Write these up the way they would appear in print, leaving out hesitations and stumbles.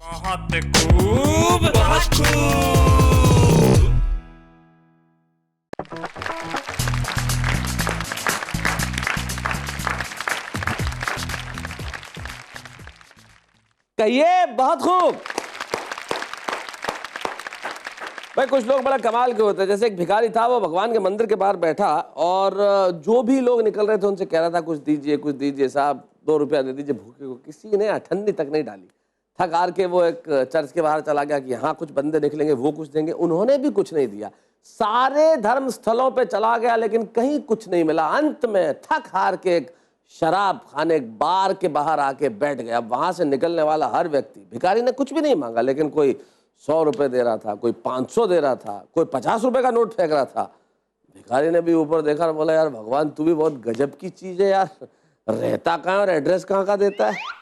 बहुत खूब, बहुत खूब। कहिए बहुत खूब। भाई कुछ लोग बड़ा कमाल के होते हैं। जैसे एक भिखारी था, वो भगवान के मंदिर के बाहर बैठा और जो भी लोग निकल रहे थे उनसे कह रहा था कुछ दीजिए साहब, 2 रुपया दे दीजिए भूखे को। किसी ने अठन्नी तक नहीं डाली। थक हार के वो एक चर्च के बाहर चला गया कि यहाँ कुछ बंदे निकलेंगे, वो कुछ देंगे। उन्होंने भी कुछ नहीं दिया। सारे धर्म स्थलों पे चला गया लेकिन कहीं कुछ नहीं मिला। अंत में थक हार के एक शराब खाने एक बार के बाहर आके बैठ गया। वहां से निकलने वाला हर व्यक्ति, भिखारी ने कुछ भी नहीं मांगा लेकिन कोई 100 रुपए दे रहा था, कोई 500 दे रहा था, कोई 50 रुपए का नोट फेंक रहा था। भिखारी ने भी ऊपर देखा और बोला, यार भगवान तू भी बहुत गजब की चीज है यार, रहता कहाँ और एड्रेस कहाँ का देता है।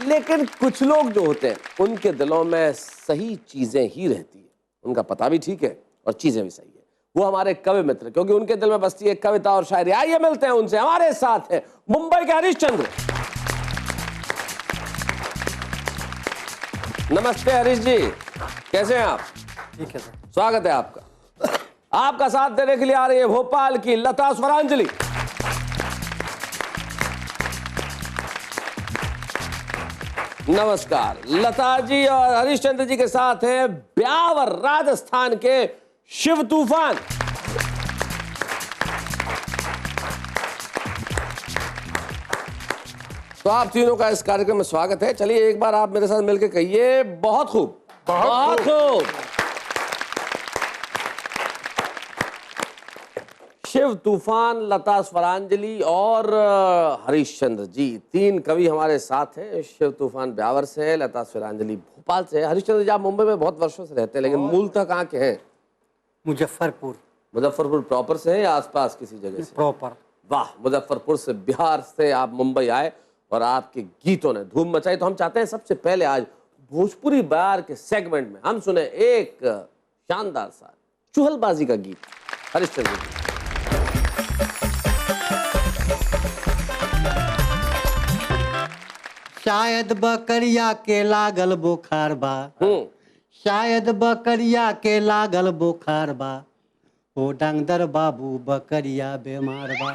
लेकिन कुछ लोग जो होते हैं उनके दिलों में सही चीजें ही रहती है, उनका पता भी ठीक है और चीजें भी सही है। वो हमारे कवि मित्र, क्योंकि उनके दिल में बसती है कविता और शायरी। आइए मिलते हैं उनसे। हमारे साथ है मुंबई के हरीशचंद्र। नमस्ते हरीश जी, कैसे हैं आप? ठीक है सर। स्वागत है आपका। आपका साथ देने के लिए आ रही है भोपाल की लता स्वरांजलि। नमस्कार। लता जी और हरीशचंद्र जी के साथ हैं ब्यावर राजस्थान के शिव तूफान। तो आप तीनों का इस कार्यक्रम में स्वागत है। चलिए एक बार आप मेरे साथ मिलकर कहिए बहुत खूब, बहुत खूब। शिव तूफान, लता स्वरांजलि और हरीशचंद्र जी, 3 कवि हमारे साथ हैं। शिव तूफान ब्यावर से है, लता स्वरांजलि भोपाल से है। हरीशचंद्र जी आप मुंबई में बहुत वर्षों से रहते हैं लेकिन मूलतः कहाँ के हैं? मुजफ्फरपुर। मुजफ्फरपुर प्रॉपर से है या आसपास किसी जगह से? प्रॉपर। वाह, मुजफ्फरपुर से, बिहार से आप मुंबई आए और आपके गीतों ने धूम मचाई। तो हम चाहते हैं सबसे पहले आज भोजपुरी बयार के सेगमेंट में हम सुने एक शानदार सा चुहलबाजी का गीत। हरीशचंद्र जी। शायद बकरिया के लागल बुखार बा, शायद बकरिया के लागल बुखार बा, ओ डांगदर बाबू बकरिया बीमार बा।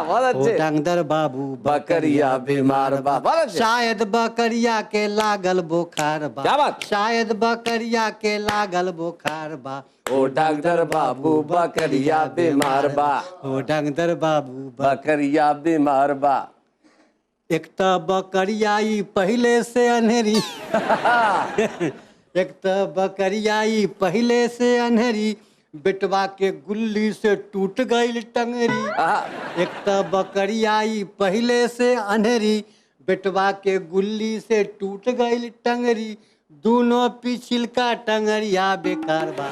बहुत ओ अच्छे। डांगदर बाबू बकरिया बीमार बा। बहुत अच्छे। शायद बकरिया के लागल बुखार बा, क्या बात? शायद बकरिया के लागल बुखार बा, ओ डॉक्टर बाबू बकरिया बीमार बा, ओ डांगदर बाबू बकरिया बीमार बा। एक त बकरियाई पहले से अनहरी एक त बकरियाई पहले से अनहरी, बेटवा के गुल्ली से टूट गई टंगरी। एक त बकरियाई पहले से अनहरी, बेटवा के गुल्ली से टूट गई टंगरी, दोनों पिछिल का टंगरिया बेकार बा।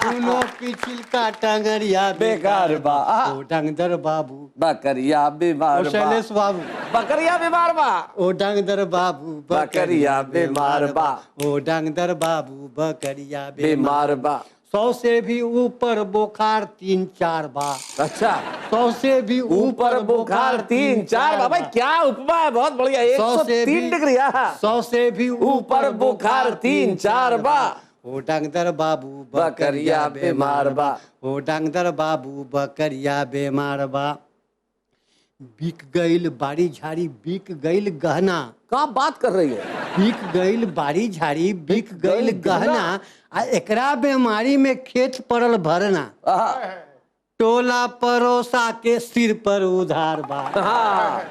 दोनों पिछिल का टंगरिया बेकार बा। ओ डांगदर बाबू बकरिया बीमार ओ बा। शैलेश बाबू बकरिया बीमार बा। ओ डांगदर बाबू बकरिया बीमार बा। ओ डांगदर बाबू बकरिया बीमार बा। 100 से भी ऊपर बुखार 3-4 बा। अच्छा, 100 से भी ऊपर बुखार 3-4 बा। भाई क्या उपमा है, बहुत बढ़िया। 103 डिग्री। 100 से भी ऊपर बुखार 3-4 बा। ओ डांगदर बाबू बकरिया बीमार बा। ओ डांगदर बाबू बकरिया बीमार बा। बिक गईल बाड़ी झाड़ी, बिक गईल गहना। क्या बात कर रही है? बिक गईल बाड़ी झाड़ी, बिक गईल गहना, आ एकरा बीमारी में खेत पड़ल भरना। टोला परोसा के सिर पर उधार बा।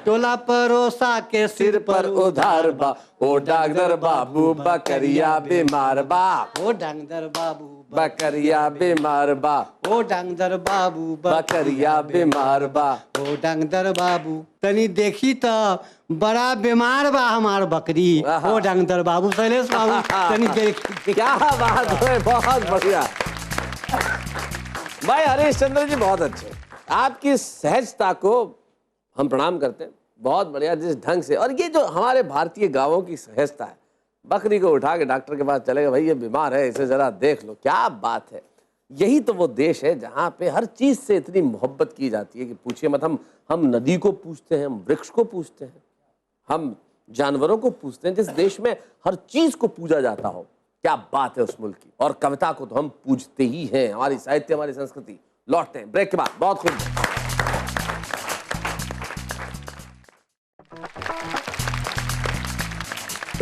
टोला परोसा के सिर पर उधार बा। ओ डॉक्टर बाबू बकरिया बीमार बा। ओ डांगदर बाबू बकरिया बीमार बा। ओ डांगदर बाबू बकरिया बीमार बा। ओ डांगदर बाबू तनी देखी तो बड़ा बीमार बा हमार बकरी। ओ डांगदर बाबू शैलेश बाबू तनी देखी। क्या बात है, बहुत बढ़िया। भाई हरीशचंद्र जी बहुत अच्छे। आपकी सहजता को हम प्रणाम करते हैं। बहुत बढ़िया जिस ढंग से, और ये जो हमारे भारतीय गांवों की सहजता है, बकरी को उठा के डॉक्टर के पास चले गए, भाई ये बीमार है, इसे जरा देख लो। क्या बात है। यही तो वो देश है जहाँ पे हर चीज से इतनी मोहब्बत की जाती है कि पूछिए मत। हम नदी को पूछते हैं, हम वृक्ष को पूछते हैं, हम जानवरों को पूजते हैं, जिस देश में हर चीज को पूजा जाता हो। क्या बात है उस मुल्क की। और कविता को तो हम पूजते ही हैं, हमारी साहित्य, हमारी संस्कृति। लौटते हैं ब्रेक के बाद, बहुत खुश।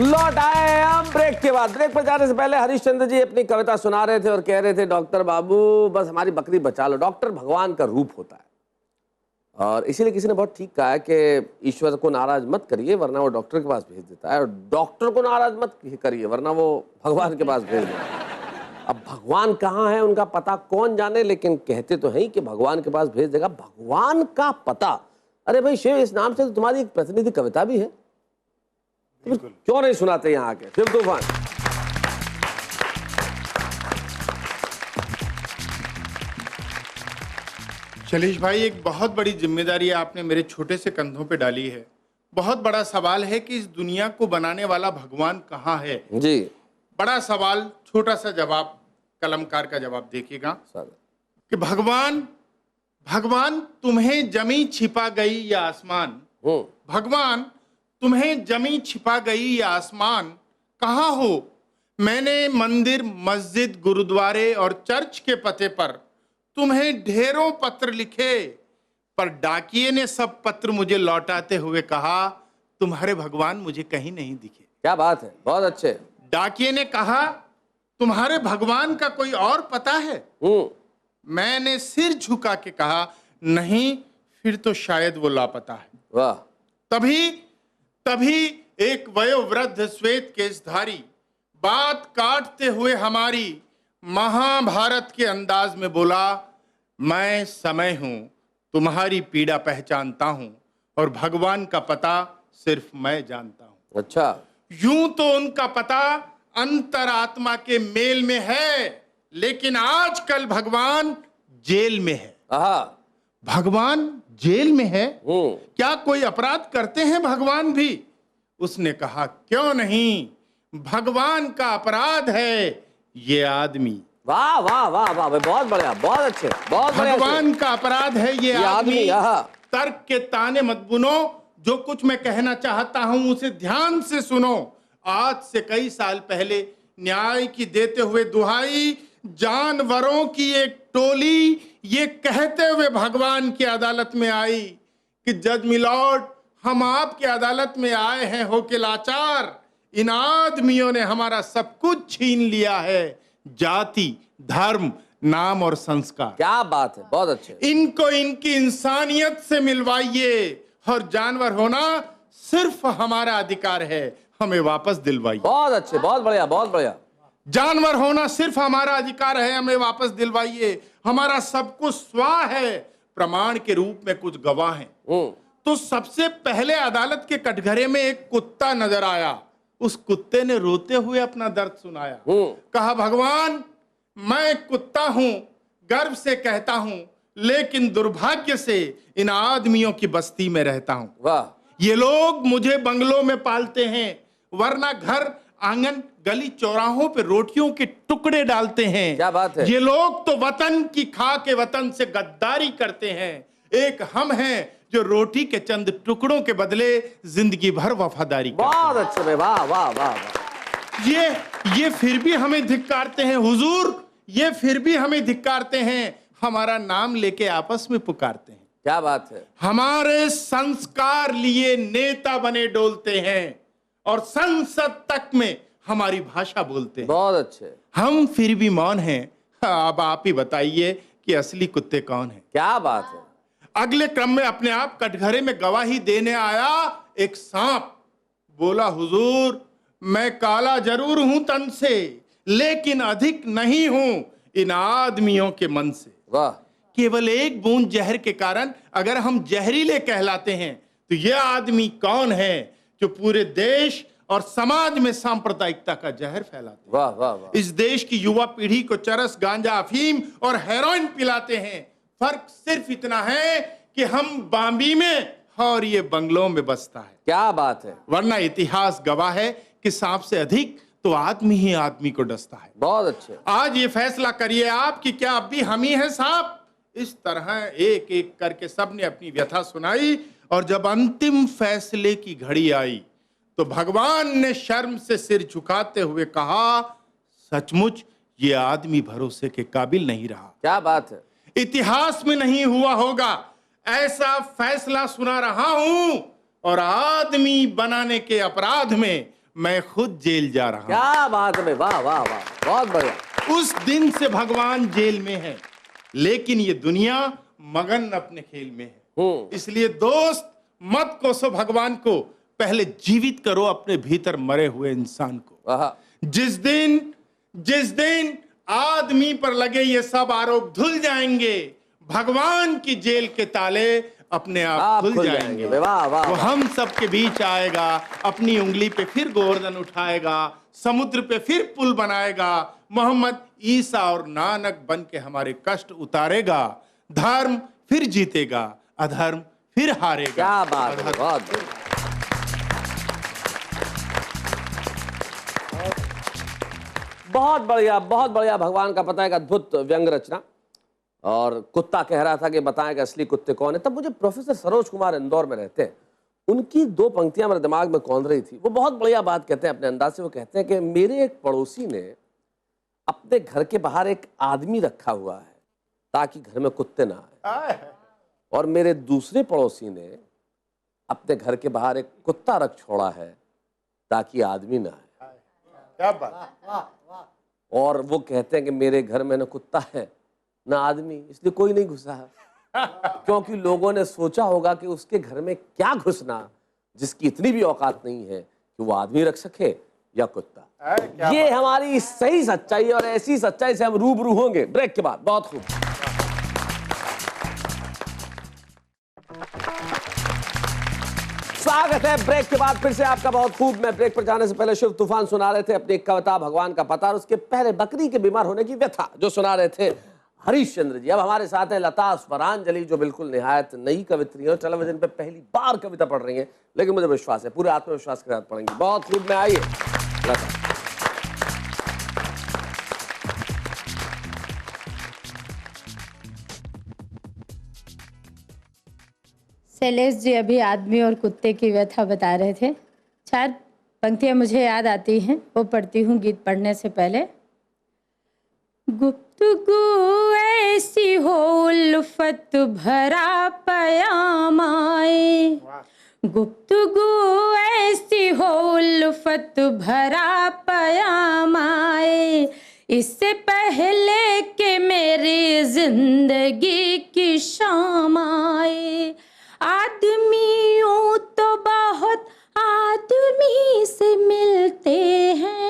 लौट आए हम ब्रेक के बाद। ब्रेक पर जाने से पहले हरिश्चंद्र जी अपनी कविता सुना रहे थे और कह रहे थे, डॉक्टर बाबू बस हमारी बकरी बचा लो। डॉक्टर भगवान का रूप होता है, और इसीलिए किसी ने बहुत ठीक कहा है कि ईश्वर को नाराज मत करिए वरना वो डॉक्टर के पास भेज देता है, और डॉक्टर को नाराज मत करिए वरना वो भगवान के पास भेज देता है। अब भगवान कहाँ है उनका पता कौन जाने, लेकिन कहते तो हैं कि भगवान के पास भेज देगा। भगवान का पता, अरे भाई शिव, इस नाम से तो तुम्हारी एक प्रतिनिधि कविता भी है, क्यों नहीं सुनाते यहाँ आके शिव तूफान। शैलेश भाई, एक बहुत बड़ी जिम्मेदारी आपने मेरे छोटे से कंधों पे डाली है। बहुत बड़ा सवाल है कि इस दुनिया को बनाने वाला भगवान कहाँ है। जी, बड़ा सवाल, छोटा सा जवाब, कलमकार का जवाब देखिएगा कि भगवान तुम्हें जमी छिपा गई या आसमान, भगवान तुम्हें जमी छिपा गई या आसमान, कहाँ हो? मैंने मंदिर, मस्जिद, गुरुद्वारे और चर्च के पते पर तुम्हें ढेरों पत्र लिखे, पर डाकिये ने सब पत्र मुझे लौटाते हुए कहा, तुम्हारे भगवान मुझे कहीं नहीं दिखे। क्या बात है, बहुत अच्छे। डाकिये ने कहा, तुम्हारे भगवान का कोई और पता है? मैंने सिर झुका के कहा, नहीं, फिर तो शायद वो लापता है। वाह। तभी एक वयोवृद्ध श्वेत केशधारी बात काटते हुए हमारी महाभारत के अंदाज में बोला, मैं समय हूं, तुम्हारी पीड़ा पहचानता हूं, और भगवान का पता सिर्फ मैं जानता हूं। अच्छा। यूं तो उनका पता अंतरात्मा के मेल में है, लेकिन आजकल भगवान जेल में है। भगवान जेल में है? क्या कोई अपराध करते हैं भगवान भी? उसने कहा, क्यों नहीं, भगवान का अपराध है ये आदमी। वाह वाह वाह वाह, बहुत बढ़िया, बहुत अच्छे, बहुत बढ़िया। भगवान का अपराध है ये आदमी। तर्क के ताने मत बुनो, जो कुछ मैं कहना चाहता हूं उसे ध्यान से सुनो। आज से कई साल पहले न्याय की देते हुए दुहाई जानवरों की एक टोली ये कहते हुए भगवान की अदालत में आई कि जज मिलॉर्ड, हम आपकी अदालत में आए हैं होके लाचार। इन आदमियों ने हमारा सब कुछ छीन लिया है, जाति, धर्म, नाम और संस्कार। क्या बात है, बहुत अच्छे। इनको इनकी इंसानियत से मिलवाइए, और जानवर होना सिर्फ हमारा अधिकार है, हमें वापस दिलवाइए। बहुत अच्छे, बहुत बढ़िया, बहुत बढ़िया। जानवर होना सिर्फ हमारा अधिकार है, हमें वापस दिलवाइए। हमारा सब कुछ स्वाह है, प्रमाण के रूप में कुछ गवाह हैं। तो सबसे पहले अदालत के कटघरे में एक कुत्ता नजर आया। उस कुत्ते ने रोते हुए अपना दर्द सुनाया। कहा, भगवान, मैं कुत्ता हूं, गर्व से कहता हूं, लेकिन दुर्भाग्य से इन आदमियों की बस्ती में रहता हूं। वाह। ये लोग मुझे बंगलों में पालते हैं, वरना घर, आंगन, गली चौराहों पे रोटियों के टुकड़े डालते हैं। क्या बात है। ये लोग तो वतन की खा के वतन से गद्दारी करते हैं। एक हम हैं जो रोटी के चंद टुकड़ों के बदले जिंदगी भर वफादारी करते हैं। बहुत अच्छे, वाह वाह वाह। ये फिर भी हमें धिक्कारते हैं हुजूर, ये फिर भी हमें धिक्कारते हैं, हमारा नाम लेके आपस में पुकारते हैं। क्या बात है। हमारे संस्कार लिए नेता बने डोलते हैं, और संसद तक में हमारी भाषा बोलते हैं। बहुत अच्छे। हम फिर भी मौन हैं। अब आप ही बताइए कि असली कुत्ते कौन हैं। क्या बात है। अगले क्रम में अपने आप कटघरे में गवाही देने आया एक सांप। बोला, हुजूर, मैं काला जरूर हूं तन से, लेकिन अधिक नहीं हूं इन आदमियों के मन से। वाह। केवल एक बूंद जहर के कारण अगर हम जहरीले कहलाते हैं, तो यह आदमी कौन है जो पूरे देश और समाज में सांप्रदायिकता का जहर फैलाते हैं। वाह वाह वाह। इस देश की युवा पीढ़ी को चरस, गांजा, अफीम और हेरोइन पिलाते हैं। फर्क सिर्फ इतना है कि हम बाम्बी में और ये बंगलों में बसता है। क्या बात है। वरना इतिहास गवाह है कि सांप से अधिक तो आदमी ही आदमी को डसता है। बहुत अच्छे। आज ये फैसला करिए आप कि क्या अब भी हम ही हैं सांप। इस तरह एक एक करके सबने अपनी व्यथा सुनाई, और जब अंतिम फैसले की घड़ी आई तो भगवान ने शर्म से सिर झुकाते हुए कहा, सचमुच ये आदमी भरोसे के काबिल नहीं रहा। क्या बात है। इतिहास में नहीं हुआ होगा ऐसा फैसला सुना रहा हूं, और आदमी बनाने के अपराध में मैं खुद जेल जा रहा हूं। क्या बात है, वाह वाह वाह, बहुत बढ़िया। उस दिन से भगवान जेल में है, लेकिन ये दुनिया मगन अपने खेल में है। इसलिए दोस्त, मत कोसो भगवान को, पहले जीवित करो अपने भीतर मरे हुए इंसान को। जिस दिन आदमी पर लगे ये सब आरोप धुल जाएंगे, भगवान की जेल के ताले अपने आप खुल जाएंगे। वाह वाह। वो हम सब के बीच आएगा, अपनी उंगली पे फिर गोवर्धन उठाएगा, समुद्र पे फिर पुल बनाएगा, मोहम्मद, ईसा और नानक बन के हमारे कष्ट उतारेगा। धर्म फिर जीतेगा, अधर्म फिर हारेगा। क्या बात है, बहुत बहुत बढ़िया, बहुत बढ़िया। भगवान का पता है एक अद्भुत व्यंग रचना। और कुत्ता कह रहा था कि बताएं कि असली कुत्ते कौन है। तब मुझे प्रोफेसर सरोज कुमार इंदौर में रहते हैं, उनकी दो पंक्तियां मेरे दिमाग में कौंध रही थी। वो बहुत बढ़िया बात कहते हैं अपने अंदाज से। वो कहते हैं कि मेरे एक पड़ोसी ने अपने घर के बाहर एक आदमी रखा हुआ है ताकि घर में कुत्ते ना आए, और मेरे दूसरे पड़ोसी ने अपने घर के बाहर एक कुत्ता रख छोड़ा है ताकि आदमी ना आए। क्या बात। और वो कहते हैं कि मेरे घर में न कुत्ता है ना आदमी, इसलिए कोई नहीं घुसा है, क्योंकि लोगों ने सोचा होगा कि उसके घर में क्या घुसना जिसकी इतनी भी औकात नहीं है कि वो आदमी रख सके या कुत्ता। ये हमारी सही सच्चाई है, और ऐसी सच्चाई से हम रूबरू होंगे ब्रेक के बाद। बहुत खूब। स्वागत है ब्रेक के बाद फिर से आपका। बहुत खूब। मैं ब्रेक पर जाने से पहले शिव तूफान सुना रहे थे अपनी एक कविता भगवान का पता, और उसके पहले बकरी के बीमार होने की व्यथा जो सुना रहे थे हरीश चंद्र जी। अब हमारे साथ है लता स्वरांजलि, जो बिल्कुल निहायत नई कवित्री है और टेलीविजन पे पहली बार कविता पढ़ रही हैं, लेकिन मुझे विश्वास है, पूरे आत्मविश्वास के साथ पढ़ेंगी। बहुत खूब। में आइए लता। शैलेश जी अभी आदमी और कुत्ते की व्यथा बता रहे थे। चार पंक्तियां मुझे याद आती हैं, वो पढ़ती हूँ गीत पढ़ने से पहले। गुफ्तगू ऐसी हो उल्फत भरा पयाम आए, गुफ्तगू ऐसी हो उल्फत भरा पयाम आए, इससे पहले कि मेरी जिंदगी की शाम आए। आदमियों तो बहुत आदमी से मिलते हैं,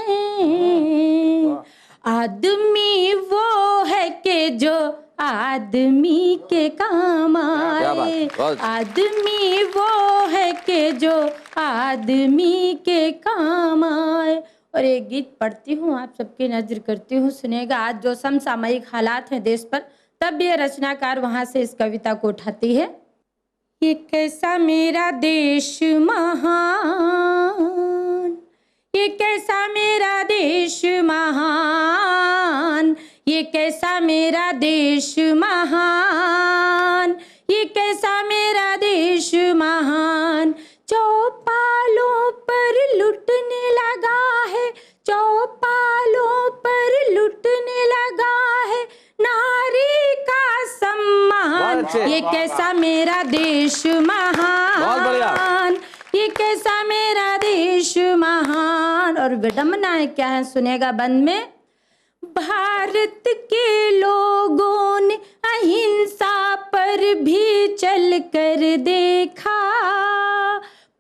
आदमी वो है कि जो आदमी के काम आए, आदमी वो है कि जो आदमी के काम आए। और एक गीत पढ़ती हूँ, आप सबकी नजर करती हूँ, सुनेगा। आज जो समसामयिक हालात हैं देश पर, तब ये रचनाकार वहां से इस कविता को उठाती है। ये कैसा मेरा देश महान, ये कैसा मेरा देश महान, ये कैसा मेरा देश महान, ये कैसा मेरा देश महान। चौपालों पर लुटने लगा है, चौपालों पर लुटने लगा है नारी का सम्मान। ये कैसा मेरा देश महान, ये कैसा मेरा देश महान। और विडम्बनाएं क्या है सुनेगा बंद में। भारत के लोगों ने अहिंसा पर भी चल कर देखा,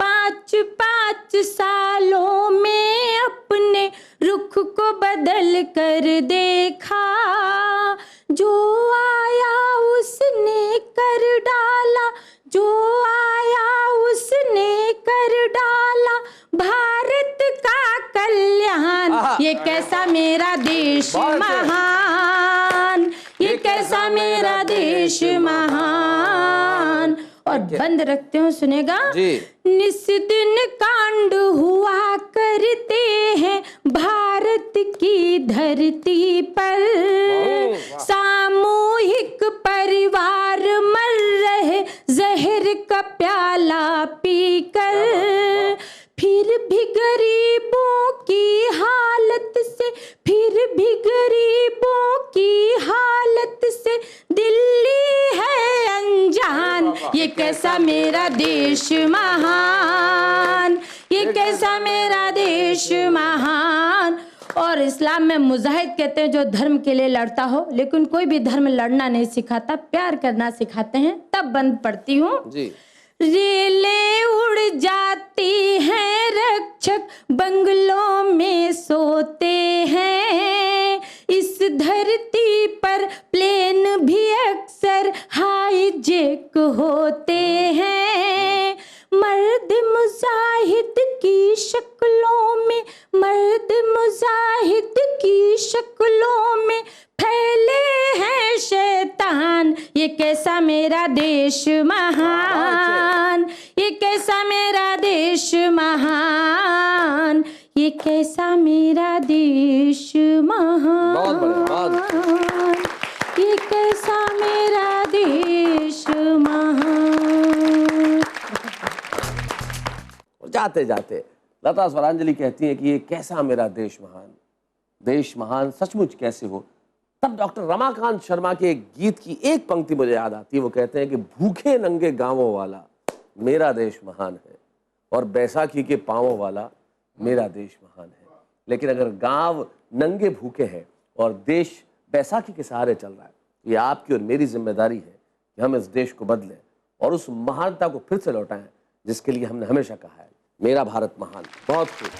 5-5 सालों में अपने रुख को बदल कर देखा। जो आया उसने कर डाला, जो आया उसने कर डाला भारत का कल्याण। ये कैसा मेरा देश महान, ये कैसा मेरा देश महान। और बंद रखते हो सुनेगा। निस दिन कांड हुआ करते हैं भारत की धरती पर, सामूहिक परिवार मर रहे जहर का प्याला पीकर, फिर भी गरीबों की हालत से, फिर भी गरीबों की हालत से दिल्ली है अनजान। ये कैसा मेरा देश महान, ये कैसा मेरा देश महान। और इस्लाम में मुजाहिद कहते हैं जो धर्म के लिए लड़ता हो, लेकिन कोई भी धर्म लड़ना नहीं सिखाता, प्यार करना सिखाते हैं। तब बंद पढ़ती हूँ जी। रेलें उड़ जाती हैं, रक्षक बंगलों में सोते हैं, इस धरती पर प्लेन भी अक्सर हाईजेक होते हैं। मर्द मुजाहिद की शक्लों में, मर्द मुजाहिद की शक्लों में फैले हैं शैतान। ये कैसा मेरा देश महान, ये कैसा मेरा देश महान, ये कैसा मेरा देश महान, बहुत बढ़िया, ये कैसा मेरा देश महान। जाते जाते लता स्वरांजलि कहती हैं कि ये कैसा मेरा देश महान, देश महान सचमुच कैसे हो। तब डॉक्टर रमाकांत शर्मा के एक गीत की एक पंक्ति मुझे याद आती है। वो कहते हैं कि भूखे नंगे गांवों वाला मेरा देश महान है, और बैसाखी के पांवों वाला मेरा देश महान है। लेकिन अगर गांव नंगे भूखे हैं और देश बैसाखी के सहारे चल रहा है, ये आपकी और मेरी जिम्मेदारी है कि हम इस देश को बदलें और उस महानता को फिर से लौटाएं जिसके लिए हमने हमेशा कहा है, मेरा भारत महान। बहुत खूब।